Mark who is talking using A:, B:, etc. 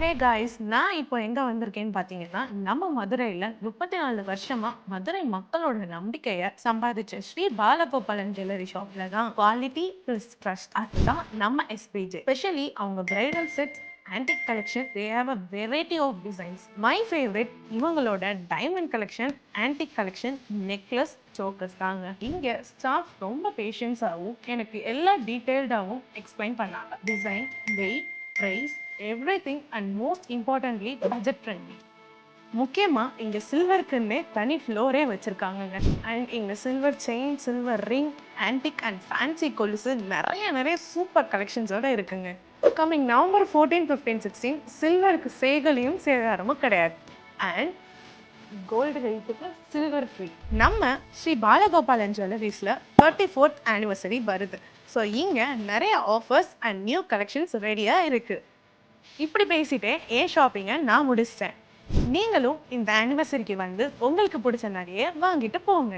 A: Hey guys, நான் இப்போ எங்க வந்திருக்கேன்னு பார்த்தீங்கன்னா, நம்ம மதுரையில 34 வருஷமா மதுரை மக்களோட நம்பிக்கைய சம்பாதிச்ச ஸ்ரீ பாலகோபாலன் ஜுவல்லரி ஷாப்ல தான் குவாலிட்டி பிளஸ் ட்ரஸ்ட். அதுதான் நம்ம எஸ்பிஜே. ஸ்பெஷலி அவங்க bridal sets, antique collection, they have a variety of designs. My favourite இவங்களோட diamond collection, antique collection, necklace, chokers தாங்க. இங்க ஸ்டாஃப் ரொம்ப பேஷன்ஸாகவும் எனக்கு எல்லா டீட்டெயில்டாகவும் எக்ஸ்பிளைன் பண்ணாங்க. Design, weight, price, everything and most importantly budget friendly. முக்கியமா இங்க சில்வருக்குன்னே தனி ஃப்ளோரே வச்சிருக்காங்கங்க. அண்ட் இங்க silver chain, silver ring, antique and fancy கொலுசு நிறைய சூப்பர் கலெக்ஷன்ஸோட இருக்குங்க. கம்மிங் நவம்பர் 14, 15, 16 சில்வருக்கு சேகலையும் சேதாரமும் கிடையாது. அண்ட் கோல்டு ரேட்டுக்கு சில்வர் ஃப்ரீ. நம்ம ஸ்ரீ பாலகோபாலன் ஜுவல்லரிஸில் 34th ஆனிவர்சரி வருது. ஸோ இங்கே நிறைய ஆஃபர்ஸ் அண்ட் நியூ கலெக்ஷன்ஸ் ரெடியாக இருக்குது. இப்படி பேசிட்டே ஏன் ஷாப்பிங்கை நான் முடிச்சிட்டேன். நீங்களும் இந்த ஆனிவர்சரிக்கு வந்து உங்களுக்கு பிடிச்ச நிறைய வாங்கிட்டு போங்க.